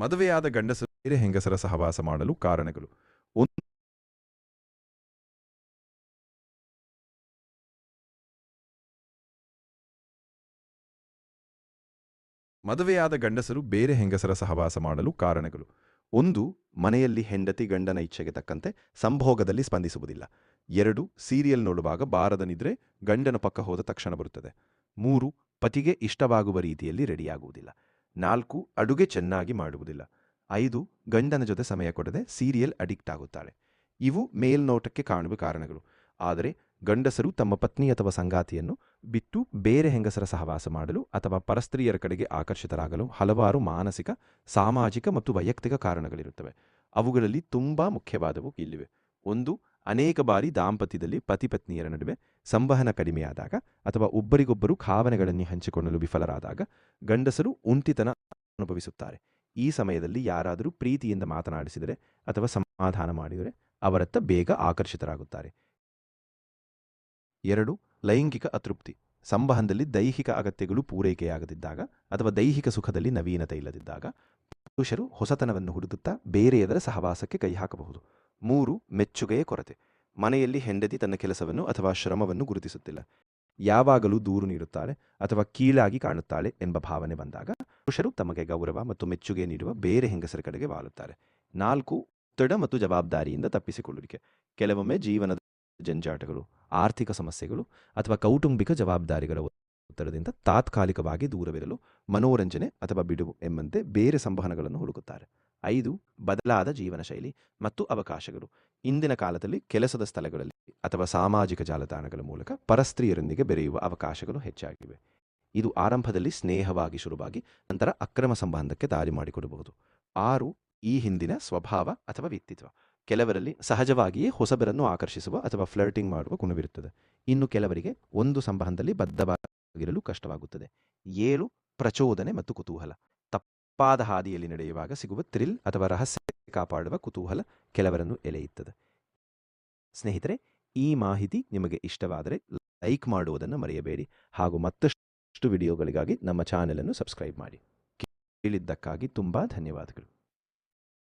ಮದುವೆಯಾದ ಗಂಡಸರು ಬೇರೆ ಹೆಂಗಸರ ಸಹವಾಸ ಮಾಡಲು ಕಾರಣಗಳು. ಮದುವೆಯಾದ ಗಂಡಸರು ಬೇರೆ ಹೆಂಗಸರ ಸಹವಾಸ ಮಾಡಲು ಕಾರಣಗಳು. 1. ಮನೆಯಲ್ಲಿ ಹೆಂಡತಿ ಗಂಡನ ಇಚ್ಛೆಗೆ ತಕ್ಕಂತೆ ಸಂಭೋಗದಲ್ಲಿ ಸ್ಪಂದಿಸುವುದಿಲ್ಲ. 2. ಸೀರಿಯಲ್ ನೋಡುವಾಗ ಬಾರದ ನಿದ್ರೆ ಗಂಡನ ಪಕ್ಕ ಹೋದ ತಕ್ಷಣ ಬರುತ್ತದೆ. 3. ಪತಿಗೆ ಇಷ್ಟವಾಗುವ ರೀತಿಯಲ್ಲಿ ರೆಡಿಯಾಗುವುದಿಲ್ಲ. 4. ಅಡುಗೆ ಚೆನ್ನಾಗಿ ಮಾಡುವುದಿಲ್ಲ. 5. ಗಂಡನ ಜೊತೆ ಸಮಯ ಕೊಡದೆ ಸೀರಿಯಲ್ ಅಡಿಕ್ಟ್ ಆಗುತ್ತಾಳೆ. ಇವು ಮೇಲ್ನೋಟಕ್ಕೆ ಕಾಣುವ ಕಾರಣಗಳು. ಆದರೆ ಗಂಡಸರು ತಮ್ಮ ಪತ್ನಿ ಅಥವಾ ಸಂಗಾತಿಯನ್ನು ಬಿಟ್ಟು ಬೇರೆ ಹೆಂಗಸರ ಸಹವಾಸ ಮಾಡಲು ಅಥವಾ ಪರಸ್ತ್ರೀಯರ ಕಡೆಗೆ ಆಕರ್ಷಿತರಾಗಲು ಹಲವಾರು ಮಾನಸಿಕ, ಸಾಮಾಜಿಕ ಮತ್ತು ವೈಯಕ್ತಿಕ ಕಾರಣಗಳಿರುತ್ತವೆ. ಅವುಗಳಲ್ಲಿ ತುಂಬಾ ಮುಖ್ಯವಾದವು ಇಲ್ಲಿವೆ. 1. ಅನೇಕ ಬಾರಿ ದಾಂಪತ್ಯದಲ್ಲಿ ಪತಿಪತ್ನಿಯರ ನಡುವೆ ಸಂವಹನ ಕಡಿಮೆಯಾದಾಗ ಅಥವಾ ಒಬ್ಬರಿಗೊಬ್ಬರು ಭಾವನೆಗಳನ್ನು ಹಂಚಿಕೊಳ್ಳಲು ವಿಫಲರಾದಾಗ ಗಂಡಸರು ಒಂಟಿತನ ಅನುಭವಿಸುತ್ತಾರೆ. ಈ ಸಮಯದಲ್ಲಿ ಯಾರಾದರೂ ಪ್ರೀತಿಯಿಂದ ಮಾತನಾಡಿಸಿದರೆ ಅಥವಾ ಸಮಾಧಾನ ಮಾಡಿದರೆ ಅವರತ್ತ ಬೇಗ ಆಕರ್ಷಿತರಾಗುತ್ತಾರೆ. 2. ಲೈಂಗಿಕ ಅತೃಪ್ತಿ. ಸಂವಹನದಲ್ಲಿ ದೈಹಿಕ ಅಗತ್ಯಗಳು ಪೂರೈಕೆಯಾಗದಿದ್ದಾಗ ಅಥವಾ ದೈಹಿಕ ಸುಖದಲ್ಲಿ ನವೀನತೆ ಇಲ್ಲದಿದ್ದಾಗ ಪುರುಷರು ಹೊಸತನವನ್ನು ಹುಡುಕುತ್ತಾ ಬೇರೆಯದರ ಸಹವಾಸಕ್ಕೆ ಕೈ ಹಾಕಬಹುದು. 3. ಮೆಚ್ಚುಗೆಯ ಕೊರತೆ. ಮನೆಯಲ್ಲಿ ಹೆಂಡತಿ ತನ್ನ ಕೆಲಸವನ್ನು ಅಥವಾ ಶ್ರಮವನ್ನು ಗುರುತಿಸುತ್ತಿಲ್ಲ, ಯಾವಾಗಲೂ ದೂರು ನೀಡುತ್ತಾಳೆ ಅಥವಾ ಕೀಳಾಗಿ ಕಾಣುತ್ತಾಳೆ ಎಂಬ ಭಾವನೆ ಬಂದಾಗ ಪುರುಷರು ತಮಗೆ ಗೌರವ ಮತ್ತು ಮೆಚ್ಚುಗೆ ನೀಡುವ ಬೇರೆ ಹೆಂಗಸರ ಕಡೆಗೆ ವಾಲುತ್ತಾರೆ. 4. ಒತ್ತಡ ಮತ್ತು ಜವಾಬ್ದಾರಿಯಿಂದ ತಪ್ಪಿಸಿಕೊಳ್ಳುವಿಕೆ. ಕೆಲವೊಮ್ಮೆ ಜೀವನದ ಜಂಜಾಟಗಳು, ಆರ್ಥಿಕ ಸಮಸ್ಯೆಗಳು ಅಥವಾ ಕೌಟುಂಬಿಕ ಜವಾಬ್ದಾರಿಗಳ ಒತ್ತಡದಿಂದ ತಾತ್ಕಾಲಿಕವಾಗಿ ದೂರವಿರಲು ಮನೋರಂಜನೆ ಅಥವಾ ಬಿಡುವು ಎಂಬಂತೆ ಬೇರೆ ಸಂವಹನಗಳನ್ನು ಹುಡುಕುತ್ತಾರೆ. 5. ಬದಲಾದ ಜೀವನ ಶೈಲಿ ಮತ್ತು ಅವಕಾಶಗಳು. ಇಂದಿನ ಕಾಲದಲ್ಲಿ ಕೆಲಸದ ಸ್ಥಳಗಳಲ್ಲಿ ಅಥವಾ ಸಾಮಾಜಿಕ ಜಾಲತಾಣಗಳ ಮೂಲಕ ಪರಸ್ತ್ರೀಯರೊಂದಿಗೆ ಬೆರೆಯುವ ಅವಕಾಶಗಳು ಹೆಚ್ಚಾಗಿವೆ. ಇದು ಆರಂಭದಲ್ಲಿ ಸ್ನೇಹವಾಗಿ ಶುರುವಾಗಿ ನಂತರ ಅಕ್ರಮ ಸಂಬಂಧಕ್ಕೆ ದಾರಿ ಮಾಡಿಕೊಡಬಹುದು. 6. ಈ ಹಿಂದಿನ ಸ್ವಭಾವ ಅಥವಾ ವ್ಯಕ್ತಿತ್ವ. ಕೆಲವರಲ್ಲಿ ಸಹಜವಾಗಿಯೇ ಹೊಸಬರನ್ನು ಆಕರ್ಷಿಸುವ ಅಥವಾ ಫ್ಲರ್ಟಿಂಗ್ ಮಾಡುವ ಗುಣವಿರುತ್ತದೆ. ಇನ್ನು ಕೆಲವರಿಗೆ ಒಂದು ಸಂಬಂಧದಲ್ಲಿ ಬದ್ಧವಾಗಿರಲು ಕಷ್ಟವಾಗುತ್ತದೆ. 7. ಪ್ರಚೋದನೆ ಮತ್ತು ಕುತೂಹಲ. ತಪ್ಪಾದ ಹಾದಿಯಲ್ಲಿ ನಡೆಯುವಾಗ ಸಿಗುವ ಥ್ರಿಲ್ ಅಥವಾ ರಹಸ್ಯ ಕಾಪಾಡುವ ಕುತೂಹಲ ಕೆಲವರನ್ನು ಎಳೆಯುತ್ತದೆ. ಸ್ನೇಹಿತರೆ, ಈ ಮಾಹಿತಿ ನಿಮಗೆ ಇಷ್ಟವಾದರೆ ಲೈಕ್ ಮಾಡುವುದನ್ನು ಮರೆಯಬೇಡಿ ಹಾಗೂ ಮತ್ತಷ್ಟು ವಿಡಿಯೋಗಳಿಗಾಗಿ ನಮ್ಮ ಚಾನೆಲ್ ಅನ್ನು ಸಬ್ಸ್ಕ್ರೈಬ್ ಮಾಡಿ. ಕೇಳಿದ್ದಕ್ಕಾಗಿ ತುಂಬಾ ಧನ್ಯವಾದಗಳು.